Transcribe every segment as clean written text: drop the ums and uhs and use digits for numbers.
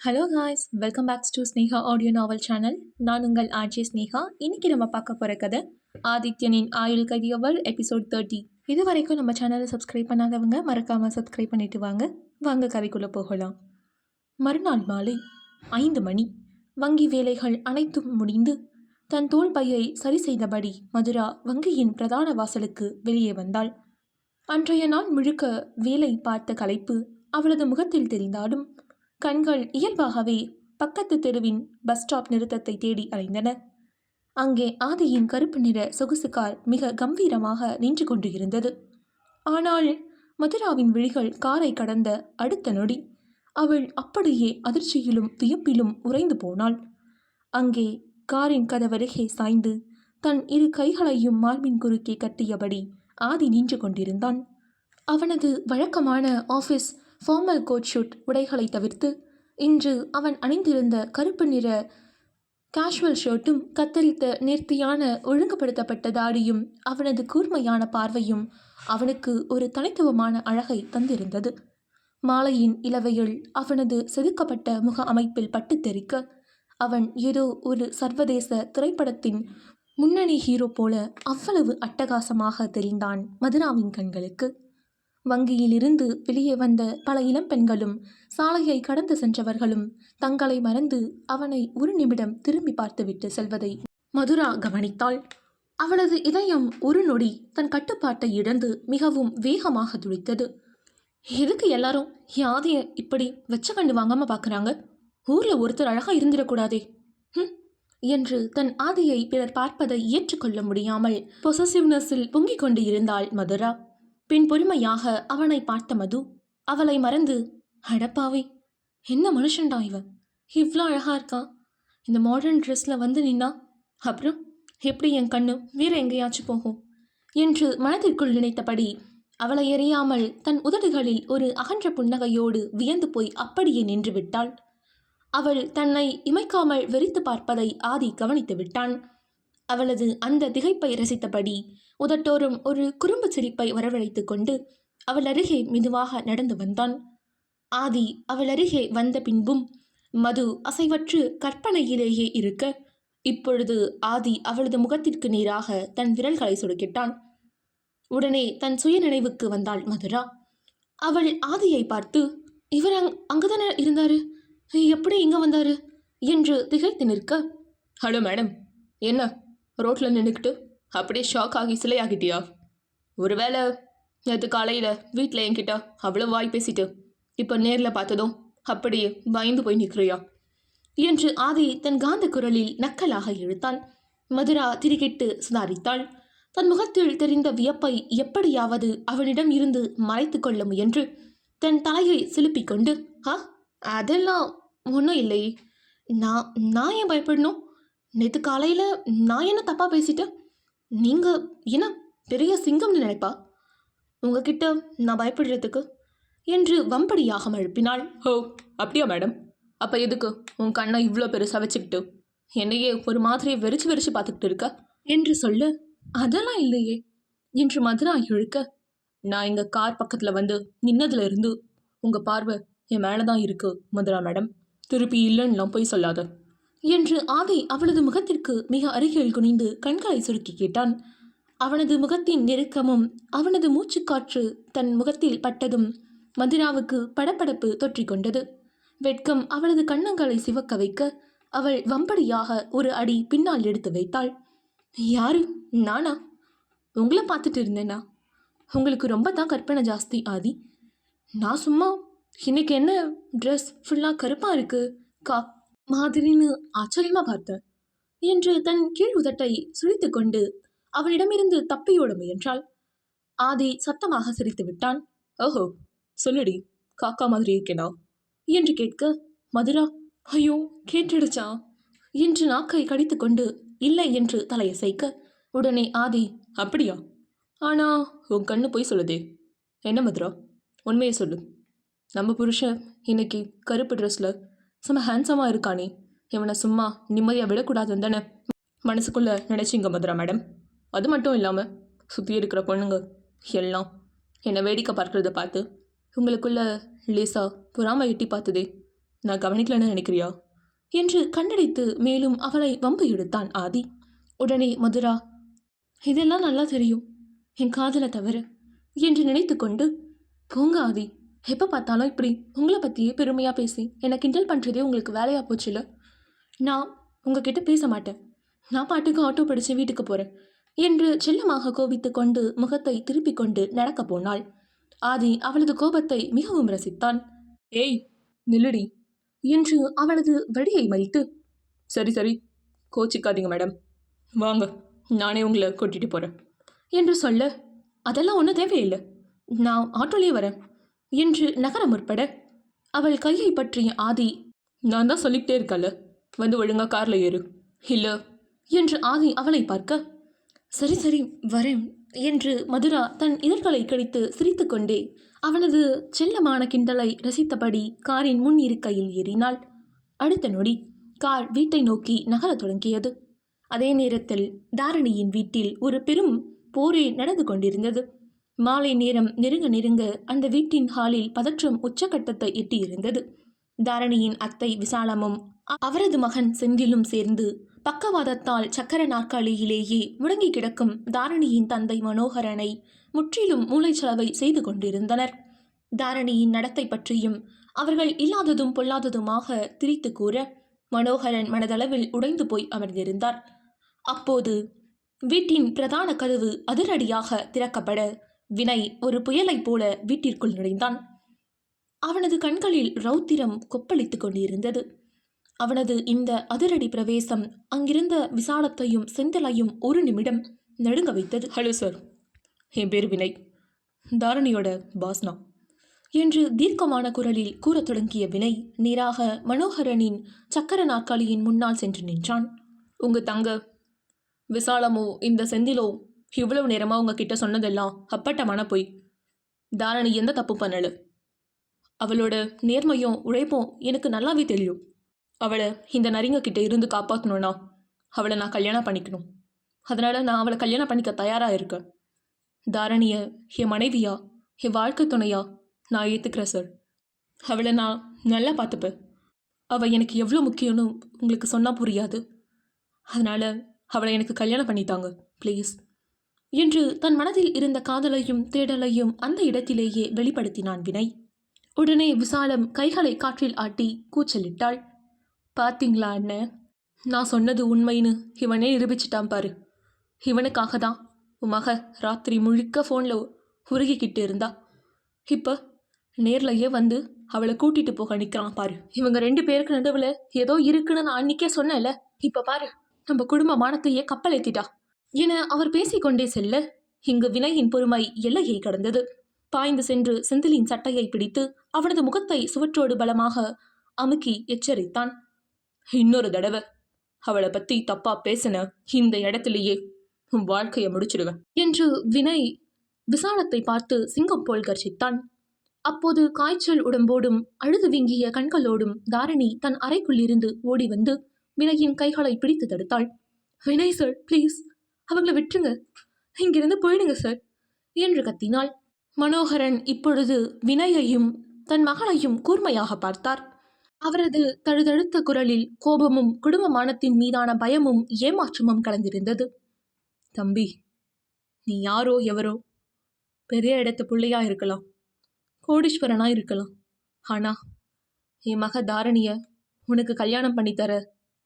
Hello guys, welcome back to Sneha audio novel channel. நான் உங்கள் RJ Sneha. இன்னைக்கு நம்ம பார்க்க போகிற கதை ஆதித்யனின் ஆயுள் கைதியவள் எபிசோட் 30. இது வரைக்கும் நம்ம சேனலை சப்ஸ்கிரைப் பண்ணாதவங்க மறக்காமல் சப்ஸ்கிரைப் பண்ணிட்டு வாங்க கதைக்குள்ளே போகலாம். மறுநாள் மாலை 5 மணி. வங்கி வேலைகள் அனைத்தும் முடிந்து தன் தோள் பையை சரி செய்தபடி மதுரா வங்கியின் பிரதான வாசலுக்கு வெளியே வந்தாள். அன்றைய நாள் முழுக்க வேலை பார்த்த களைப்பு அவளது முகத்தில் தெரிந்தாலும் கண்கள் இயல்பாகவே பக்கத்து தெருவின் பஸ் ஸ்டாப் நிறுத்தத்தை தேடி அலைந்தன. அங்கே ஆதியின் கருப்பு நிற சொகுசு கார் மிக கம்பீரமாக நின்று கொண்டு இருந்தது. ஆனால் மதுராவின் விழிகள் காரை கடந்த அடுத்த நொடி அவள் அப்படியே அதிர்ச்சியிலும் வியப்பிலும் உறைந்து போனாள். அங்கே காரின் கதவருகே சாய்ந்து தன் இரு கைகளையும் மார்பின் குறுக்கே கட்டியபடி ஆதி நின்று கொண்டிருந்தான். அவனது வழக்கமான ஆஃபீஸ் ஃபார்மல் கோட் ஷூட் உடைகளை தவிர்த்து இன்று அவன் அணிந்திருந்த கருப்பு நிற கேஷுவல் ஷர்ட்டும் கத்தரித்த நேர்த்தியான ஒழுங்குபடுத்தப்பட்ட தாடியும் அவனது கூர்மையான பார்வையும் அவனுக்கு ஒரு தனித்துவமான அழகை தந்திருந்தது. மாலையின் இளவையில் அவனது செதுக்கப்பட்ட முக அமைப்பில் பட்டு தெரிக்க அவன் ஏதோ ஒரு சர்வதேச திரைப்படத்தின் முன்னணி ஹீரோ போல அவ்வளவு அட்டகாசமாக தெரிந்தான் மதுராவின் கண்களுக்கு. வங்கியிலிருந்து வெளியே வந்த பல இளம்பெண்களும் சாலையை கடந்து சென்றவர்களும் தங்களை மறந்து அவனை ஒரு நிமிடம் திரும்பி பார்த்துவிட்டு செல்வதை மதுரா கவனித்தாள். அவளது இதயம் ஒரு நொடி தன் கட்டுப்பாட்டை இழந்து மிகவும் வேகமாக துடித்தது. எதுக்கு எல்லாரும் யாதைய இப்படி வச்ச கண்டு வாங்காம பார்க்குறாங்க? ஊரில் ஒருத்தர் அழகா இருந்திடக்கூடாதே என்று தன் ஆதியை பிறர் பார்ப்பதை ஏற்றுக்கொள்ள முடியாமல் பொசசிவ்னஸில் பொங்கிக் கொண்டு இருந்தாள் மதுரா. பின் பொறுமையாக அவனை பார்த்த மது அவளை மறந்து, அடப்பாவை, என்ன மனுஷன்டா இவன், இவ்வளோ அழகா இருக்கா, இந்த மாடர்ன் ட்ரெஸ்ல வந்து நின்னா அப்புறம் எப்படி என் கண்ணு வேற எங்கேயாச்சும் போகும் என்று மனதிற்குள் நினைத்தபடி அவளை எறியாமல் தன் உதடுகளில் ஒரு அகன்ற புன்னகையோடு வியந்து போய் அப்படியே நின்று விட்டாள். அவள் தன்னை இமைக்காமல் வெறித்து பார்ப்பதை ஆதி கவனித்து விட்டான். அவளது அந்த திகைப்பை ரசித்தபடி உதட்டோறும் ஒரு குறும்பு சிரிப்பை வரவழைத்து கொண்டு அவள் அருகே மெதுவாக நடந்து வந்தான். ஆதி அவள் அருகே வந்த பின்பும் மது அசைவற்று கற்பனையிலேயே இருக்க இப்பொழுது ஆதி அவளது முகத்திற்கு நேராக தன் விரல்களை சொடுக்கிட்டான். உடனே தன் சுய நினைவுக்கு வந்தாள் மதுரா. அவள் ஆதியை பார்த்து, இவர் அங்குதானே இருந்தாரு, எப்படி இங்க வந்தாரு என்று திகைத்து நிற்க, ஹலோ மேடம், என்ன ரோட்டில் நின்றுக்கிட்டு அப்படியே ஷாக் ஆகி சிலையாகிட்டியா? ஒருவேளை நேற்று காலையில் வீட்டில் என்கிட்ட அவ்வளோ வாய் பேசிட்டு இப்போ நேரில் பார்த்ததும் அப்படியே பயந்து போய் நிற்கிறியா என்று ஆதி தன் காந்த குரலில் நக்கலாக இழுத்தான். மதுரா திரிகிட்டு சுதாரித்தாள். தன் முகத்தில் தெரிந்த வியப்பை எப்படியாவது அவனிடம் இருந்து மறைத்து கொள்ள முயன்று தன் தலையை சிலுப்பிக் கொண்டு, அதெல்லாம் ஒன்றும் இல்லை, நான் ஏன் பயப்படணும்? நேற்று காலையில் நான் என்ன தப்பாக பேசிட்டேன்? நீங்கள் என்ன பெரிய சிங்கம்னு நினைப்பா உங்ககிட்ட நான் பயப்படுறதுக்கு என்று வம்படியாக எழுப்பினாள். ஹோ, அப்படியா மேடம்? அப்போ எதுக்கு உன் கண்ணை இவ்வளோ பெருசாக வச்சுக்கிட்டு என்னையே ஒரு மாதிரியை வெறிச்சு பார்த்துக்கிட்டு இருக்க என்று சொல்ல, அதெல்லாம் இல்லையே என்று மதுரா இழுக்க, நான் இங்கே கார் பக்கத்தில் வந்து நின்னதுல இருந்து உங்கள் பார்வை என் மேலே தான் இருக்கு மதுரா மேடம், திருப்பி இல்லைன்னுலாம் போய் சொல்லாத என்று ஆதி அவளது முகத்திற்கு மிக அருகில் குனிந்து கண்களை சுருக்கி கேட்டான். அவனது முகத்தின் நெருக்கமும் அவனது மூச்சுக்காற்று தன் முகத்தில் பட்டதும் மதுராவுக்கு படபடப்பு தொற்றிக்கொண்டது. வெட்கம் அவளது கன்னங்களை சிவக்க வைக்க அவள் வம்படியாக ஒரு அடி பின்னால் எடுத்து வைத்தாள். யாரு, நானா? உங்களை பார்த்துட்டு இருந்தேனா? உங்களுக்கு ரொம்ப தான் கற்பனை ஜாஸ்தி ஆதி. நான் சும்மா இன்னைக்கு என்ன ட்ரெஸ் ஃபுல்லாக கருப்பாக இருக்கு மாதிரின்னு ஆச்சரியமா பார்த்தேன் என்று தன் கீழ் உதட்டை சுழித்து கொண்டு அவனிடமிருந்து தப்பியோட முயன்றாள். ஆதி சத்தமாக சிரித்து விட்டான். ஓஹோ, சொல்லுடி, காக்கா மாதிரி இருக்கேனா என்று கேட்க மதுரா, ஐயோ கேட்டுடுச்சா என்று நாக்கை கடித்து கொண்டு இல்லை என்று தலையசைக்க உடனே ஆதி, அப்படியா? ஆனா உன் கண்ணு போய் சொல்லுதே. என்ன மதுரா, உண்மையை சொல்லு. நம்ம புருஷன் இன்னைக்கு கருப்பு ட்ரெஸ்ல செம்ம ஹேண்ட்ஸமாக இருக்கானே, இவனை சும்மா நிம்மதியாக விடக்கூடாதுன்னு தானே மனசுக்குள்ளே நினச்சிங்க மதுரா மேடம். அது மட்டும் இல்லாமல் சுற்றி இருக்கிற பொண்ணுங்க எல்லாம் என்னை வேடிக்கை பார்க்குறத பார்த்து உங்களுக்குள்ள லேசாக பொறாமை எட்டி பார்த்துதே. நான் கவனிக்கலன்னு நினைக்கிறியா என்று கண்ணடித்து மேலும் அவளை வம்பு எடுத்தான் ஆதி. உடனே மதுரா, இதெல்லாம் நல்லா தெரியும், என் காதலை தவிர என்று நினைத்து கொண்டு, போங்க ஆதி, எப்போ பார்த்தாலும் இப்படி உங்களை பற்றியே பெருமையாக பேசி என்னை கிண்டல் பண்ணுறதே உங்களுக்கு வேலையாக போச்சுல. நான் உங்ககிட்ட பேச மாட்டேன், நான் பாட்டுக்கு ஆட்டோ படித்து வீட்டுக்கு போகிறேன் என்று செல்லமாக கோபித்து கொண்டு முகத்தை திருப்பிக் கொண்டு நடக்க போனாள். ஆதி அவளது கோபத்தை மிகவும் ரசித்தான். ஏய் நில்லுடி என்று அவளது வழியை மறித்து, சரி சரி கோச்சிக்காதீங்க மேடம், வாங்க நானே உங்களை கூட்டிகிட்டு போகிறேன் என்று சொல்ல, அதெல்லாம் ஒன்றும் தேவையில்லை, நான் ஆட்டோலேயே வரேன் என்று நகர முற்பட அவள் கையை பற்றிய ஆதி, நான் தான் சொல்லிக்கிட்டே இருக்கல, வந்து ஒழுங்காக காரில் ஏறு இல்லை என்று ஆதி அவளை பார்க்க, சரி சரி வரேன் என்று மதுரா தன் இதழ்களை கடித்து சிரித்து கொண்டே அவனது செல்லமான கிண்டலை ரசித்தபடி காரின் முன் இருக்கையில் ஏறினாள். அடுத்த நொடி கார் வீட்டை நோக்கி நகரத் தொடங்கியது. அதே நேரத்தில் தாரணியின் வீட்டில் ஒரு பெரும் போரே நடந்து கொண்டிருந்தது. மாலை நேரம் நெருங்க நெருங்க அந்த வீட்டின் ஹாலில் பதற்றம் உச்சக்கட்டத்தை எட்டியிருந்தது. தாரணியின் அத்தை விசாலமும் அவரது மகன் செந்திலும் சேர்ந்து பக்கவாதத்தால் சக்கர நாற்காலியிலேயே முடங்கி கிடக்கும் தாரணியின் தந்தை மனோகரனை முற்றிலும் மூளைச்சலவை செய்து கொண்டிருந்தனர். தாரணியின் நடத்தை பற்றியும் அவர்கள் இல்லாததும் பொல்லாததுமாக திரித்து கூற மனோகரன் மனதளவில் உடைந்து போய் அமர்ந்திருந்தார். அப்போது வீட்டின் பிரதான கதவு அதிரடியாக திறக்கப்பட வினய் ஒரு புயலைப் போல வீட்டிற்குள் நுழைந்தான். அவனது கண்களில் ரௌத்திரம் கொப்பளித்து கொண்டிருந்தது. அவனது இந்த அதிரடி பிரவேசம் அங்கிருந்த விசாலத்தையும் செந்திலையும் ஒரு நிமிடம் நடுங்க வைத்தது. ஹலோ சார், என் பேர் வினய், தாரணியோட பாஸ்னா என்று தீர்க்கமான குரலில் கூறத் தொடங்கிய வினய் நேராக மனோகரனின் சக்கர நாற்காலியின் முன்னால் சென்று நின்றான். உங்க தங்க விசாலமோ இந்த செந்திலோ இவ்வளவு நேரமாக உங்ககிட்ட சொன்னதெல்லாம் அப்பட்டமான பொய். தாரணி எந்த தப்பு பண்ணல, அவளோட நேர்மையும் உழைப்பும் எனக்கு நல்லாவே தெரியும். அவளை இந்த நரிங்க கிட்ட இருந்து காப்பாற்றணும்னா அவளை நான் கல்யாணம் பண்ணிக்கணும். அதனால் நான் அவளை கல்யாணம் பண்ணிக்க தயாராக இருக்கேன். தாரணியை என் மனைவியா என் வாழ்க்கை துணையா நான் ஏற்றுக்கிறேன் சார். அவளை நான் நல்லா பார்த்துப்பேன். அவள் எனக்கு எவ்வளோ முக்கியம்னு உங்களுக்கு சொன்னால் புரியாது. அதனால் அவளை எனக்கு கல்யாணம் பண்ணித்தாங்க ப்ளீஸ் என்று தன் மனதில் இருந்த காதலையும் தேடலையும் அந்த இடத்திலேயே வெளிப்படுத்தினான் வினய். உடனே விசாலம் கைகளை காற்றில் ஆட்டி கூச்சலிட்டாள். பார்த்தீங்களா அண்ணன், நான் சொன்னது உண்மைன்னு இவனே நிரூபிச்சிட்டான் பாரு. இவனுக்காக தான் உன் மக ராத்திரி முழுக்க ஃபோனில் உருகிக்கிட்டு இருந்தா. இப்போ நேர்லையே வந்து அவளை கூட்டிகிட்டு போக நிற்கிறான் பாரு. இவங்க 2 பேருக்கு நடுவில் ஏதோ இருக்குன்னு நான் அன்றைக்கே சொன்னேன்ல, இப்போ பாரு நம்ம குடும்ப மானத்தையே கப்பல் ஏற்றிட்டா என அவர் பேசிக்கொண்டே செல்ல இங்கு வினயின் பொறுமை எல்லையை கடந்தது. பாய்ந்து சென்று செந்திலின் சட்டையை பிடித்து அவனது முகத்தை சுவற்றோடு பலமாக அமுக்கி எச்சரித்தான். இன்னொரு தடவை அவளை பற்றி தப்பா பேசின இந்த இடத்திலேயே உன் வாழ்க்கையை முடிச்சிடுவேன் என்று வினய் விசாலத்தை பார்த்து சிங்கம் போல் கர்ஜித்தான். அப்போது காய்ச்சல் உடம்போடும் அழுது வீங்கிய கண்களோடும் தாரணி தன் அறைக்குள்ளிருந்து ஓடி வந்து வினயின் கைகளை பிடித்து தடுத்தாள். வினய் சார் ப்ளீஸ், அவங்கள விட்டுருங்க, இங்கிருந்து போயிடுங்க சார் என்று கத்தினாள். மனோகரன் இப்பொழுது வினயையும் தன் மகளையும் கூர்மையாக பார்த்தார். அவரது தழுதழுத்த குரலில் கோபமும் குடும்பமானத்தின் மீதான பயமும் ஏமாற்றமும் கலந்திருந்தது. தம்பி, நீ யாரோ எவரோ, பெரிய இடத்து பிள்ளையா இருக்கலாம், கோடீஸ்வரனா இருக்கலாம், ஆனா என் மக தாரணிய உனக்கு கல்யாணம் பண்ணித்தர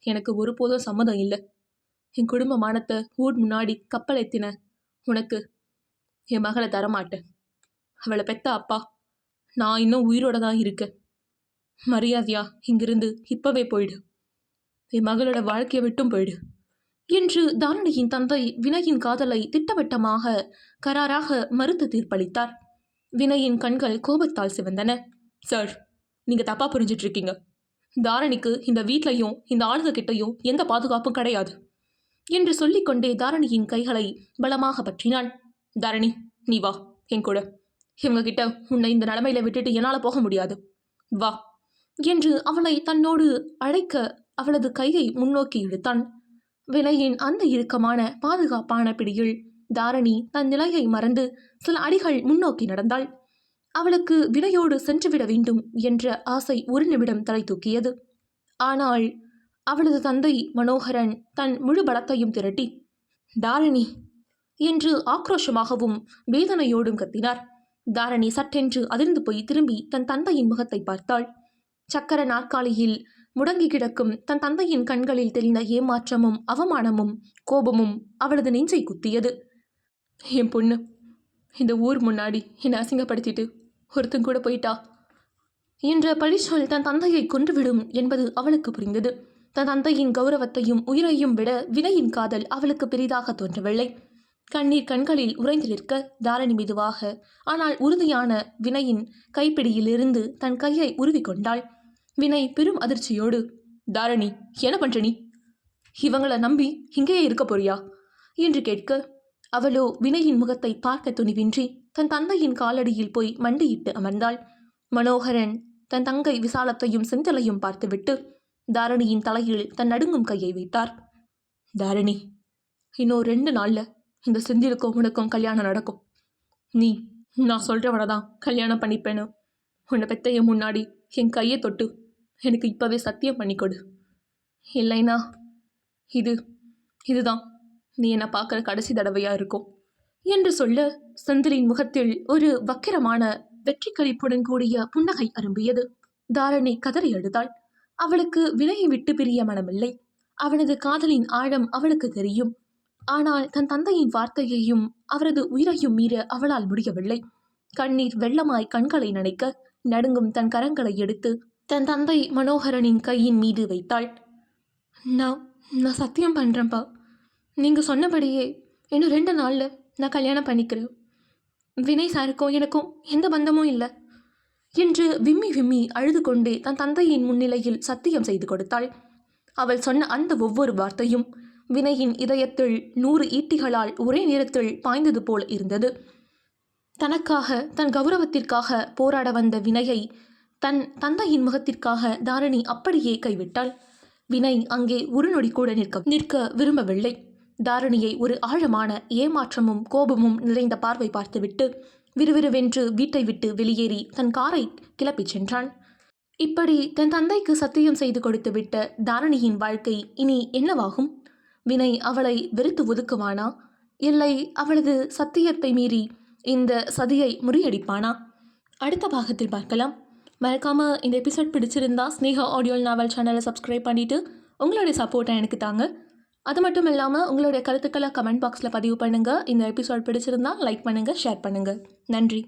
எனக்கு ஒருபோதும் சம்மதம் இல்லை. என் குடும்பமானத்தை ஊர் முன்னாடி கப்பல் எத்தின உனக்கு என் மகளை தரமாட்டேன். அவளை பெத்த அப்பா நான் இன்னும் உயிரோட தான் இருக்கேன். மரியாதையா இங்கிருந்து இப்பவே போயிடு, என் மகளோட வாழ்க்கையை விட்டும் போயிடு என்று தாரணியின் தந்தை வினயின் காதலை திட்டவட்டமாக கராராக மறுத்து தீர்ப்பளித்தார். வினயின் கண்கள் கோபத்தால் சிவந்தன. சார், நீங்க தப்பா புரிஞ்சிட்டு இருக்கீங்க. தாரணிக்கு இந்த வீட்லையும் இந்த ஆளுங்க கிட்டையும் எந்த பாதுகாப்பும் கிடையாது என்று சொல்லிக்கொண்டே தாரணியின் கைகளை பலமாக பற்றினான். தாரணி, நீ வா என் கூட, இவங்க கிட்ட உன்னை இந்த நிலைமையில விட்டுட்டு என்னால் போக முடியாது, வா என்று அவளை தன்னோடு அழைக்க அவளது கையை முன்னோக்கி இழுத்தான். வினயின் அந்த இறுக்கமான பாதுகாப்பான பிடியில் தாரணி தன் நிலையை மறந்து சில அடிகள் முன்னோக்கி நடந்தாள். அவளுக்கு வினையோடு சென்றுவிட வேண்டும் என்ற ஆசை ஒரு நிமிடம் தலை தூக்கியது. ஆனால் அவளது தந்தை மனோகரன் தன் முழு பலத்தையும் திரட்டி, தாரணி என்று ஆக்ரோஷமாகவும் வேதனையோடும் கத்தினார். தாரணி சட்டென்று அதிர்ந்து போய் திரும்பி தன் தந்தையின் முகத்தை பார்த்தாள். சக்கர நாற்காலியில் முடங்கி கிடக்கும் தன் தந்தையின் கண்களில் தெரிந்த ஏமாற்றமும் அவமானமும் கோபமும் அவளது நெஞ்சை குத்தியது. என் பொண்ணு இந்த ஊர் முன்னாடி என்னை அசிங்கப்படுத்திட்டு ஒருத்தன் கூட போயிட்டா என்ற பழிச்சொல் தன் தந்தையை கொன்றுவிடும் என்பது அவளுக்கு புரிந்தது. தன் தந்தையின் கௌரவத்தையும் உயிரையும் விட வினையின் காதல் அவளுக்கு பெரிதாக தோன்றவில்லை. கண்ணீர் கண்களில் உறைந்து நிற்க தாரணி மெதுவாக ஆனால் உறுதியான வினையின் கைப்பிடியிலிருந்து தன் கையை உருவி கொண்டாள். வினை பெரும் அதிர்ச்சியோடு, தாரணி என்ன பண்ற நீ? இவங்களை நம்பி இங்கேயே இருக்க போறியா என்று கேட்க, அவளோ வினையின் முகத்தை பார்க்க துணிவின்றி தன் தந்தையின் காலடியில் போய் மண்டியிட்டு அமர்ந்தாள். மனோகரன் தன் தங்கை விசாலத்தையும் செந்தலையும் பார்த்துவிட்டு தாரணியின் தலையில் தன் நடுங்கும் கையை வைத்தார். தாரணி, இன்னும் 2 நாள்ல இந்த செந்திலுக்கும் உனக்கும் கல்யாணம் நடக்கும். நீ நான் சொல்றவனை தான் கல்யாணம் பண்ணிப்பேன்னு உன்னை பெத்தைய முன்னாடி என் கையை தொட்டு எனக்கு இப்பவே சத்தியம் பண்ணி கொடு. இல்லைனா இதுதான் நீ என்னை பார்க்குற கடைசி தடவையா இருக்கும் என்று சொல்ல செந்திலின் முகத்தில் ஒரு வக்கிரமான வெற்றி களிப்புடன் கூடிய புன்னகை அரும்பியது. தாரணி கதறி அழுதாள். அவளுக்கு வினையை விட்டு பிரிய மனமில்லை. அவனது காதலின் ஆழம் அவளுக்கு தெரியும். ஆனால் தன் தந்தையின் வார்த்தையையும் அவரது உயிரையும் மீற அவளால் முடியவில்லை. கண்ணீர் வெள்ளமாய் கண்களை நனைக்க நடுங்கும் தன் கரங்களை எடுத்து தன் தந்தை மனோகரனின் கையின் மீது வைத்தாள். நான் சத்தியம் பண்ணுறேன்ப்பா. நீங்கள் சொன்னபடியே இன்னும் 2 நாளில் நான் கல்யாணம் பண்ணிக்கிறேன். வினய் சாருக்கும் எனக்கும் எந்த பந்தமும் இல்லை என்று விம்மி விம்மி அழுது கொண்டே தன் தந்தையின் முன்னிலையில் சத்தியம் செய்து கொடுத்தாள். அவள் சொன்ன அந்த ஒவ்வொரு வார்த்தையும் வினையின் இதயத்தில் 100 ஈட்டிகளால் ஒரே நேரத்தில் பாய்ந்தது போல் இருந்தது. தனக்காக தன் கௌரவத்திற்காக போராட வந்த வினையை தன் தந்தையின் முகத்திற்காக தாரணி அப்படியே கைவிட்டாள். வினை அங்கே ஒரு நொடி கூட நிற்க விரும்பவில்லை. தாரணியை ஒரு ஆழமான ஏமாற்றமும் கோபமும் நிறைந்த பார்வை பார்த்துவிட்டு விறுவிறுவென்று வீட்டை விட்டு வெளியேறி தன் காரை கிளப்பிச் சென்றான். இப்படி தன் தந்தைக்கு சத்தியம் செய்து கொடுத்துவிட்ட தாரணியின் வாழ்க்கை இனி என்னவாகும்? வினை அவளை வெறுத்து ஒதுக்குவானா? இல்லை அவளது சத்தியத்தை மீறி இந்த சதியை முறியடிப்பானா? அடுத்த பாகத்தில் பார்க்கலாம். மறக்காமல் இந்த எபிசோட் பிடிச்சிருந்தா ஸ்னேகா ஆடியோ நாவல் சேனலை சப்ஸ்கிரைப் பண்ணிவிட்டு உங்களுடைய சப்போர்ட்டை எனக்கு தாங்க. அது மட்டும் இல்லாமல் உங்களுடைய கருத்துக்களை கமெண்ட் பாக்ஸில் பதிவு பண்ணுங்கள். இந்த எபிசோட் பிடிச்சிருந்தா லைக் பண்ணுங்கள், ஷேர் பண்ணுங்கள். நன்றி.